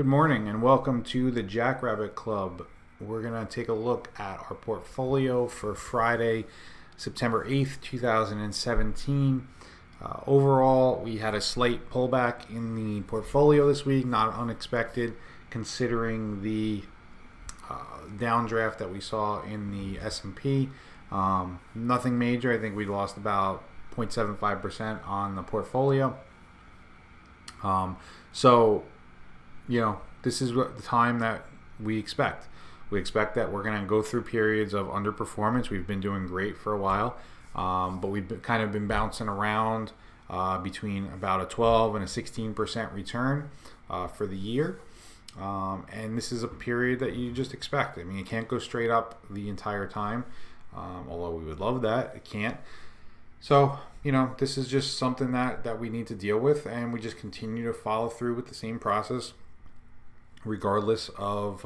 Good morning and welcome to the Jackrabbit Club. We're going to take a look at our portfolio for Friday, September 8th, 2017. Overall, we had a slight pullback in the portfolio this week, not unexpected considering the downdraft that we saw in the S&P. Nothing major. I think we lost about 0.75% on the portfolio. This is the time that we expect. We expect that we're going to go through periods of underperformance. We've been doing great for a while, but we've kind of been bouncing around between about a 12 and a 16% return for the year. And this is a period that you just expect. I mean, it can't go straight up the entire time, although we would love that. It can't. So, this is just something that we need to deal with, and we just continue to follow through with the same process regardless of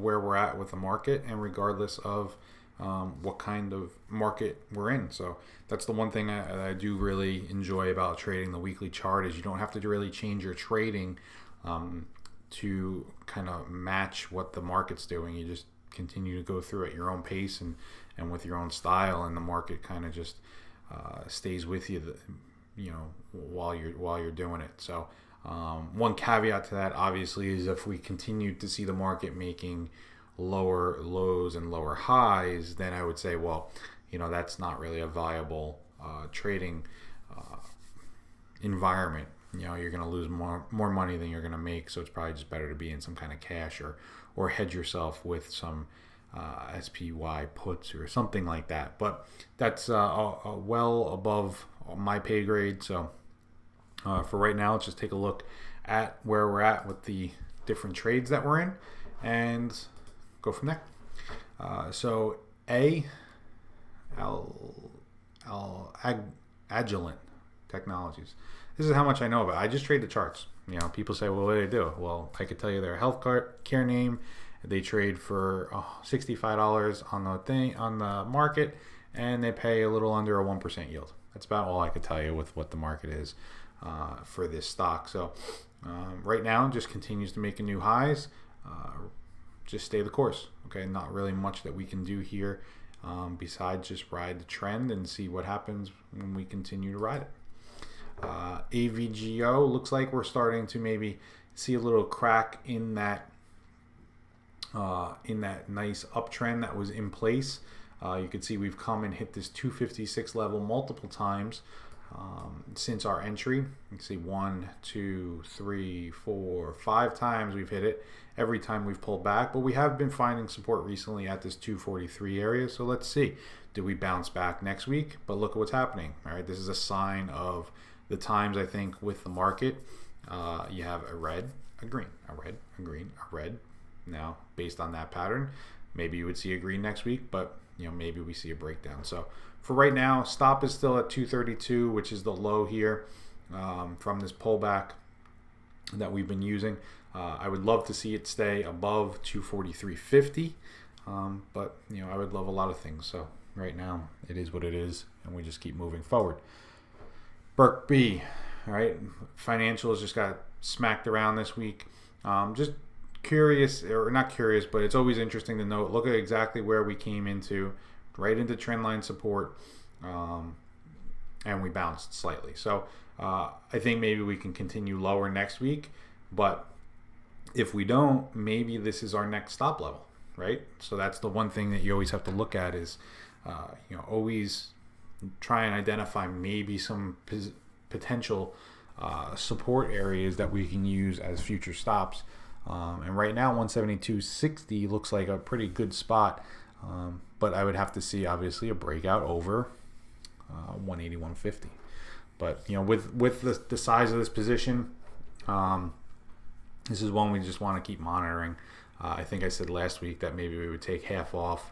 where we're at with the market and regardless of what kind of market we're in. So that's the one thing I do really enjoy about trading the weekly chart is you don't have to really change your trading to kind of match what the market's doing. You just continue to go through at your own pace and with your own style, and the market kind of just stays with you, while you're doing it. So one caveat to that, obviously, is if we continue to see the market making lower lows and lower highs, then I would say, well, that's not really a viable trading environment. You're going to lose more money than you're going to make, so it's probably just better to be in some kind of cash or hedge yourself with some SPY puts or something like that. But that's well above my pay grade. So for right now, let's just take a look at where we're at with the different trades that we're in and go from there. So Agilent Technologies. This is how much I know about it. I just trade the charts. People say, well, what do they do? Well, I could tell you they're a health care name. They trade for $65 on the market, and they pay a little under a 1% yield. That's about all I could tell you with what the market is for this stock. So right now, just continues to make new highs. Just stay the course. Okay, not really much that we can do here besides just ride the trend and see what happens when we continue to ride it. AVGO looks like we're starting to maybe see a little crack in that nice uptrend that was in place. You can see we've come and hit this 256 level multiple times since our entry. You can see 1, 2, 3, 4, 5 times we've hit it. Every time we've pulled back, but we have been finding support recently at this 243 area. So let's see, do we bounce back next week? But look at what's happening. All right, this is a sign of the times, I think, with the market. You have a red, a green, a red, a green, a red. Now, based on that pattern, maybe you would see a green next week, but maybe we see a breakdown. So for right now, stop is still at 232, which is the low here from this pullback that we've been using. I would love to see it stay above 243.50, but I would love a lot of things. So right now, it is what it is, and we just keep moving forward. Berk B, all right, financials just got smacked around this week. Just curious, or not curious, but it's always interesting to note. Look at exactly where we came into, right into trendline support, and we bounced slightly. So I think maybe we can continue lower next week, but if we don't, maybe this is our next stop level, right? So that's the one thing that you always have to look at is, always try and identify maybe some potential support areas that we can use as future stops. And right now, 172.60 looks like a pretty good spot, but I would have to see obviously a breakout over 181.50. But with the size of this position, this is one we just want to keep monitoring. I think I said last week that maybe we would take half off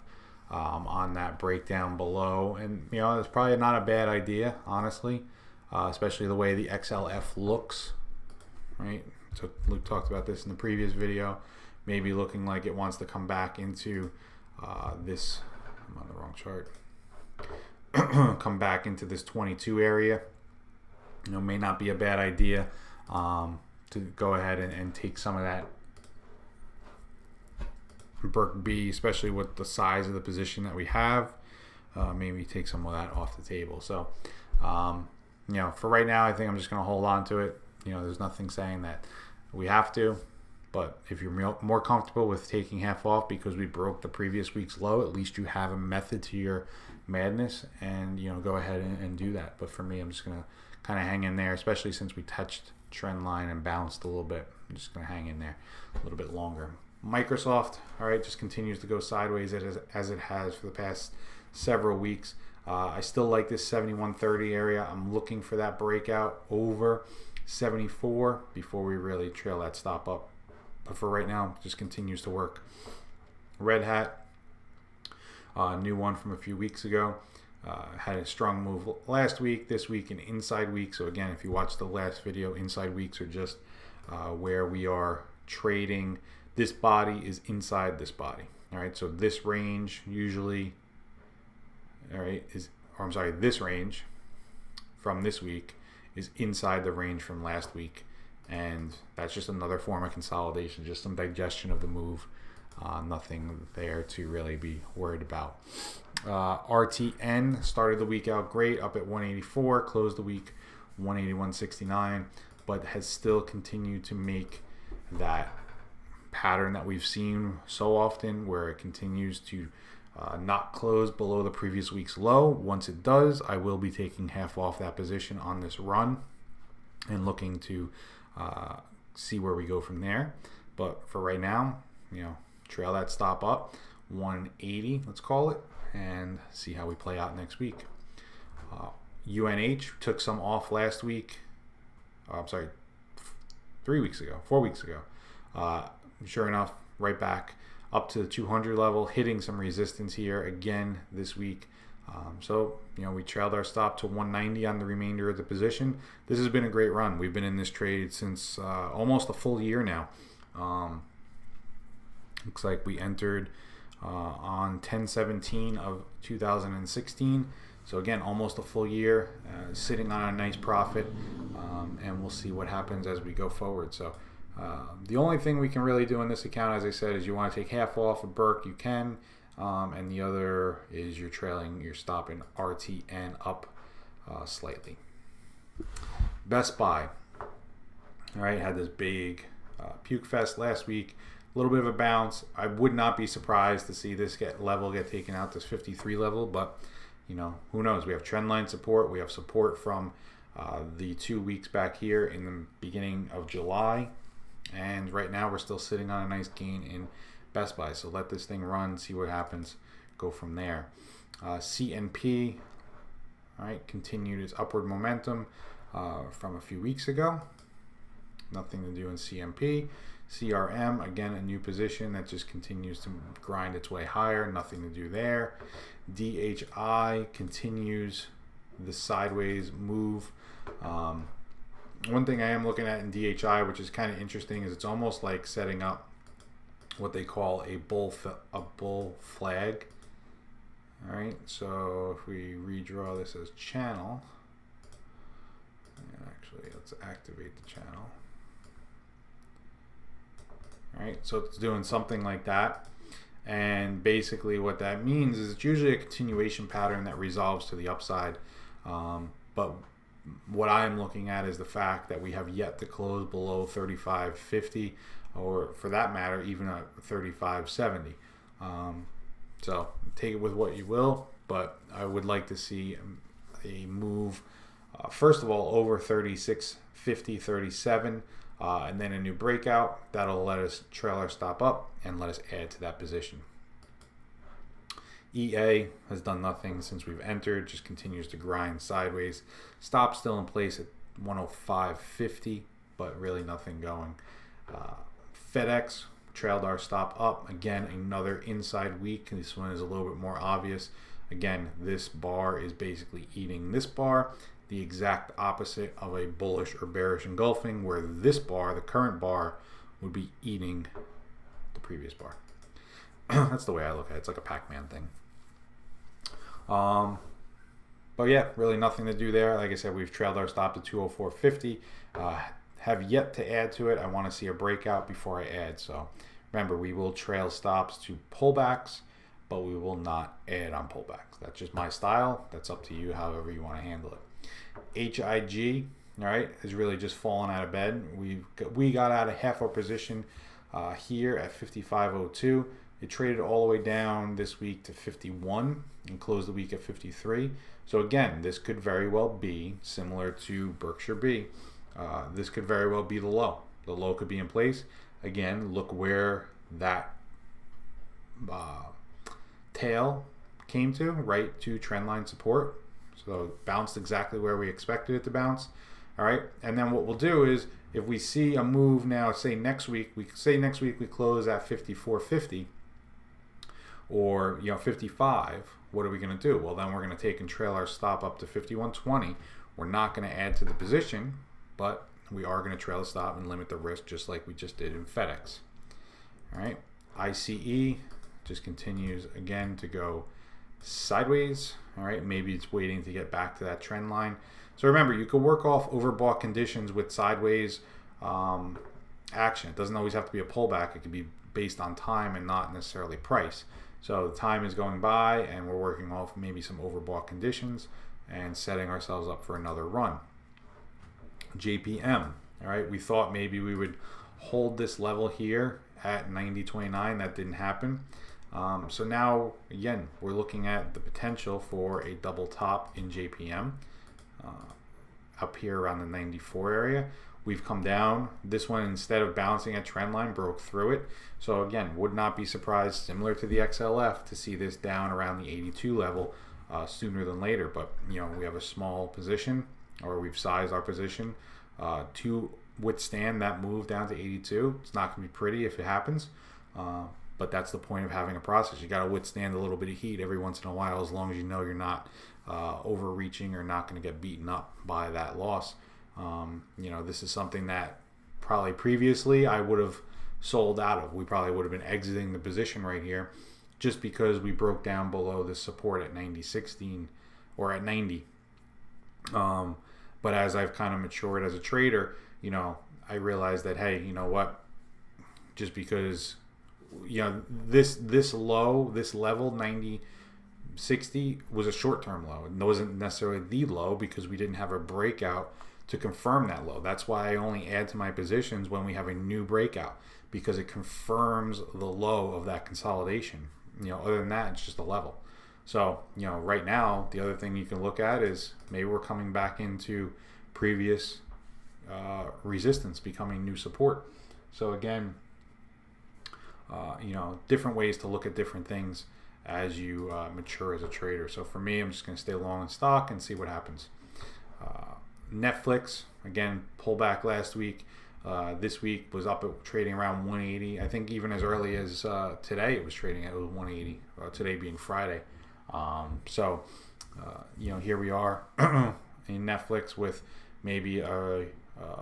on that breakdown below, and it's probably not a bad idea, honestly, especially the way the XLF looks, right? So Luke talked about this in the previous video, maybe looking like it wants to come back into this. I'm on the wrong chart. Come back into this 22 area. May not be a bad idea to go ahead and take some of that Berk B, especially with the size of the position that we have. Maybe take some of that off the table. So, for right now, I think I'm just going to hold on to it. There's nothing saying that we have to. But if you're more comfortable with taking half off because we broke the previous week's low, at least you have a method to your madness, and go ahead and do that. But for me, I'm just going to kind of hang in there, especially since we touched trend line and bounced a little bit. I'm just going to hang in there a little bit longer. Microsoft, all right, just continues to go sideways as it has for the past several weeks. I still like this 7130 area. I'm looking for that breakout over 74 before we really trail that stop up. But for right now, just continues to work. Red Hat, new one from a few weeks ago. Had a strong move last week, this week an inside week. So again, if you watched the last video, inside weeks are just where we are trading. This body is inside this body. All right, so this range usually, this range from this week is inside the range from last week. And that's just another form of consolidation, just some digestion of the move. Nothing there to really be worried about. RTN started the week out great, up at 184, closed the week 181.69, but has still continued to make that pattern that we've seen so often where it continues to not close below the previous week's low. Once it does, I will be taking half off that position on this run and looking to see where we go from there. But for right now, trail that stop up 180, let's call it, and see how we play out next week. UNH took some off last week. 4 weeks ago. Sure enough, right back up to the 200 level, hitting some resistance here again this week. We trailed our stop to 190 on the remainder of the position. This has been a great run. We've been in this trade since almost a full year now. Looks like we entered on 10/17 of 2016. So again, almost a full year, sitting on a nice profit, and we'll see what happens as we go forward. So the only thing we can really do in this account, as I said, is you want to take half off of Berk, you can. And the other is you're trailing your stop in RTN up slightly. Best Buy, all right, had this big puke fest last week. A little bit of a bounce. I would not be surprised to see this get taken out, this 53 level, but who knows? We have trend line support. We have support from the 2 weeks back here in the beginning of July, and right now we're still sitting on a nice gain in Best Buy. So let this thing run, see what happens, go from there. CNP, all right, continued its upward momentum from a few weeks ago. Nothing to do in CNP. CRM, again, a new position that just continues to grind its way higher. Nothing to do there. DHI continues the sideways move. One thing I am looking at in DHI, which is kind of interesting, is it's almost like setting up what they call a bull flag. All right, so if we redraw this as channel, and actually let's activate the channel. All right, so it's doing something like that, and basically what that means is it's usually a continuation pattern that resolves to the upside, but what I'm looking at is the fact that we have yet to close below 35.50, or for that matter, even at 35.70. So take it with what you will, but I would like to see a move, first of all, over 36.50, 37, and then a new breakout. That'll let us trail our stop up and let us add to that position. EA has done nothing since we've entered, just continues to grind sideways. Stop still in place at 105.50, but really nothing going. FedEx trailed our stop up. Again, another inside week. This one is a little bit more obvious. Again, this bar is basically eating this bar, the exact opposite of a bullish or bearish engulfing, where this bar, the current bar, would be eating the previous bar. That's the way I look at it. It's like a Pac-Man thing. But yeah, really nothing to do there. Like I said, we've trailed our stop to 204.50. Have yet to add to it. I want to see a breakout before I add. So Remember, we will trail stops to pullbacks, but we will not add on pullbacks. That's just my style. That's up to you, however you want to handle it. HIG, all right, is really just falling out of bed. We got out of half our position here at 55.02. It traded all the way down this week to 51 and closed the week at 53. So again, this could very well be similar to Berkshire B. This could very well be the low. The low could be in place. Again, look where that tail came to, right to trendline support. So it bounced exactly where we expected it to bounce. All right, and then what we'll do is if we see a move now, say next week we close at 54.50 or 55. What are we going to do? Well, then we're going to take and trail our stop up to 51.20. We're not going to add to the position, but we are going to trail the stop and limit the risk just like we just did in FedEx. All right, ICE just continues again to go sideways. All right, maybe it's waiting to get back to that trend line. So remember, you can work off overbought conditions with sideways action. It doesn't always have to be a pullback. It can be based on time and not necessarily price. So the time is going by and we're working off maybe some overbought conditions and setting ourselves up for another run. JPM, all right, we thought maybe we would hold this level here at 90.29. That didn't happen. So now, again, we're looking at the potential for a double top in JPM up here around the 94 area. We've come down. This one, instead of bouncing at trend line, broke through it. So again, would not be surprised, similar to the XLF, to see this down around the 82 level sooner than later. But we have a small position, or we've sized our position to withstand that move down to 82. It's not going to be pretty if it happens, but that's the point of having a process. You got to withstand a little bit of heat every once in a while, as long as you know you're not overreaching or not going to get beaten up by that loss. This is something that probably previously I would have sold out of. We probably would have been exiting the position right here just because we broke down below the support at 90.16 or at 90. But as I've kind of matured as a trader, I realized that, hey, you know what? Just because, this low, this level, 90.60 was a short-term low. It wasn't necessarily the low because we didn't have a breakout to confirm that low. That's why I only add to my positions when we have a new breakout, because it confirms the low of that consolidation. Other than that, it's just a level. So, right now, the other thing you can look at is maybe we're coming back into previous resistance becoming new support. So again, different ways to look at different things as you mature as a trader. So for me, I'm just going to stay long in stock and see what happens. Netflix, again, pullback last week. This week was up at trading around 180. I think even as early as today, it was trading at 180. Today being Friday. Here we are in Netflix with maybe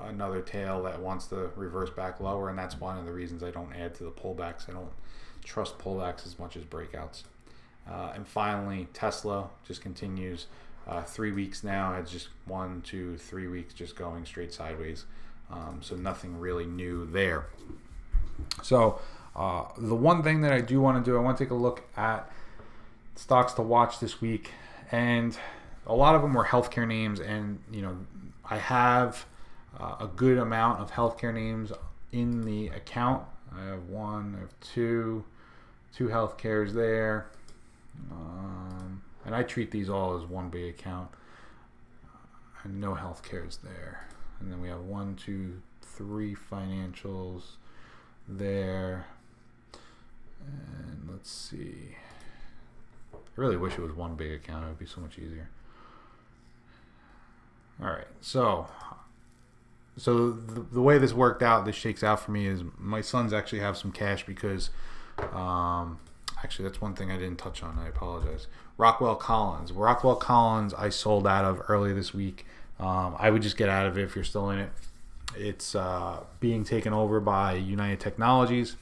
another tail that wants to reverse back lower, and that's one of the reasons I don't add to the pullbacks. I don't trust pullbacks as much as breakouts. And finally, Tesla just continues 3 weeks now. It's just 1, 2, 3 weeks just going straight sideways. So nothing really new there. So the one thing that I do want to do, I want to take a look at stocks to watch this week, and a lot of them were healthcare names, and I have a good amount of healthcare names in the account. I have two healthcares there, and I treat these all as one big account, and no healthcares there. And then we have 1, 2, 3 financials there, and let's see. I really wish it was one big account. It would be so much easier. All right, so the way this worked out, this shakes out for me, is my sons actually have some cash because, actually that's one thing I didn't touch on. I apologize. Rockwell Collins, I sold out of early this week. I would just get out of it if you're still in it. It's being taken over by United Technologies.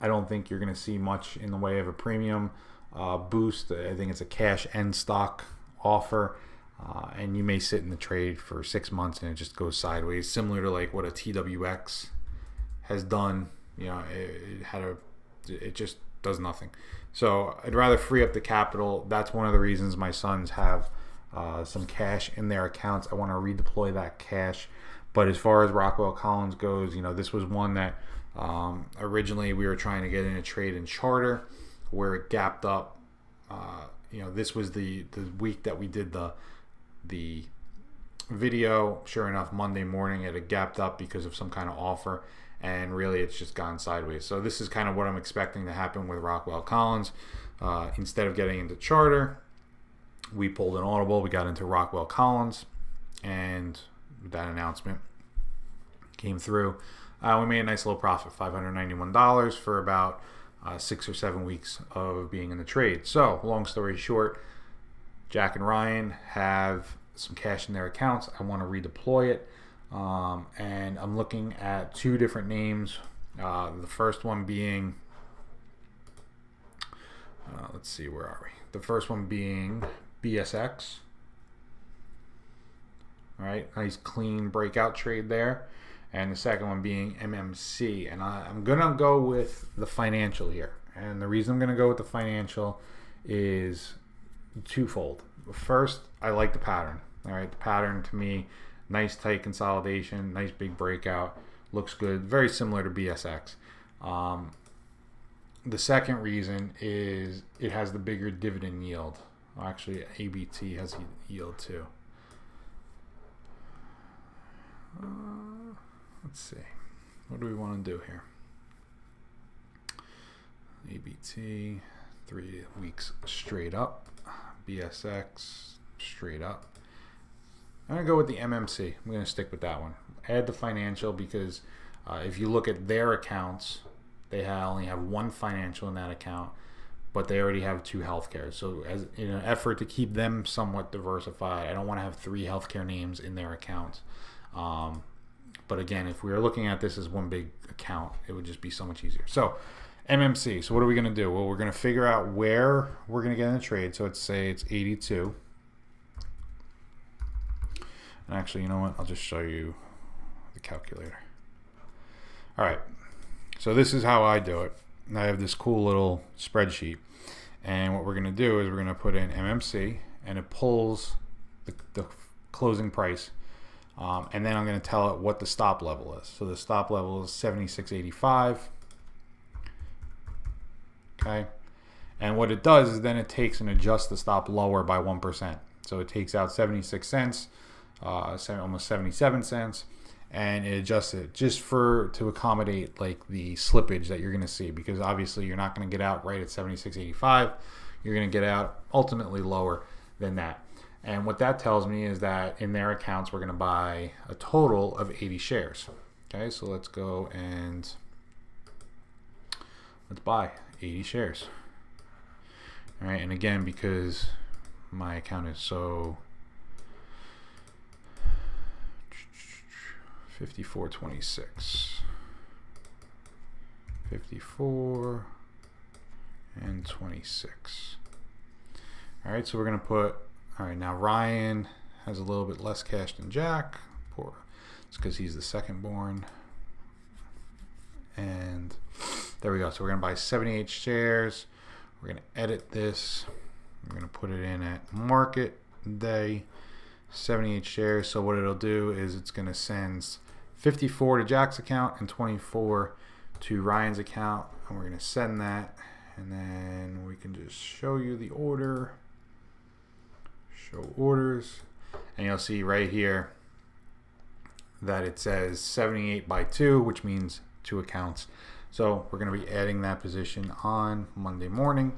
I don't think you're going to see much in the way of a premium boost. I think it's a cash and stock offer, and you may sit in the trade for 6 months and it just goes sideways, similar to like what a TWX has done, it just does nothing. So I'd rather free up the capital. That's one of the reasons my sons have some cash in their accounts. I want to redeploy that cash. But as far as Rockwell Collins goes, this was one that originally we were trying to get in a trade in Charter where it gapped up. This was the week that we did the video. Sure enough, Monday morning it had gapped up because of some kind of offer, and really it's just gone sideways. So this is kind of what I'm expecting to happen with Rockwell Collins. Instead of getting into Charter, we pulled an audible. We got into Rockwell Collins, and that announcement came through. We made a nice little profit, $591 for about 6 or 7 weeks of being in the trade. So long story short, Jack and Ryan have some cash in their accounts. I want to redeploy it, and I'm looking at 2 different names. The first one being, let's see, where are we? The first one being BSX. All right, nice clean breakout trade there. And the second one being MMC. And I'm going to go with the financial here. And the reason I'm going to go with the financial is twofold. First, I like the pattern. All right, the pattern to me, nice tight consolidation, nice big breakout, looks good, very similar to BSX. The second reason is it has the bigger dividend yield. Actually, ABT has a yield too. Let's see. What do we want to do here? ABT, 3 weeks straight up. BSX, straight up. I'm going to go with the MMC. I'm going to stick with that one. Add the financial because if you look at their accounts, they only have 1 financial in that account, but they already have 2 healthcare. So as in an effort to keep them somewhat diversified, I don't want to have 3 healthcare names in their accounts. But again, if we were looking at this as one big account, it would just be so much easier. So MMC. So what are we going to do? Well, we're going to figure out where we're going to get in the trade. So let's say it's 82. And actually, you know what? I'll just show you the calculator. All right. So this is how I do it. And I have this cool little spreadsheet. And what we're going to do is we're going to put in MMC, and it pulls the closing price. And then I'm going to tell it what the stop level is. So the stop level is 76.85. Okay. And what it does is then it takes and adjusts the stop lower by 1%. So it takes out 76 cents, almost 77 cents, and it adjusts it just to accommodate like the slippage that you're going to see, because obviously you're not going to get out right at 76.85. You're going to get out ultimately lower than that. And what that tells me is that in their accounts, we're going to buy a total of 80 shares. Okay, so let's go and let's buy 80 shares. All right, and again, because my account is so 54.26, 54 and 26. All right, so we're going to put. All right, now Ryan has a little bit less cash than Jack. Poor. It's because he's the second born. And there we go. So we're going to buy 78 shares. We're going to edit this. We're going to put it in at market day, 78 shares. So what it'll do is it's going to send 54 to Jack's account and 24 to Ryan's account. And we're going to send that. And then we can just show you the order. Show orders, and you'll see right here that it says 78 by 2, which means 2 accounts. So we're going to be adding that position on Monday morning,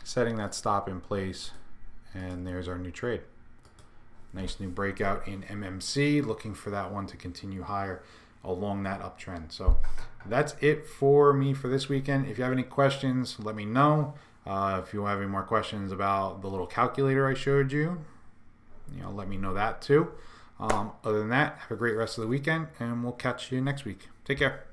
setting that stop in place, and there's our new trade. Nice new breakout in MMC, looking for that one to continue higher along that uptrend. So that's it for me for this weekend. If you have any questions, let me know. If you have any more questions about the little calculator I showed you, let me know that too. Other than that, have a great rest of the weekend, and we'll catch you next week. Take care.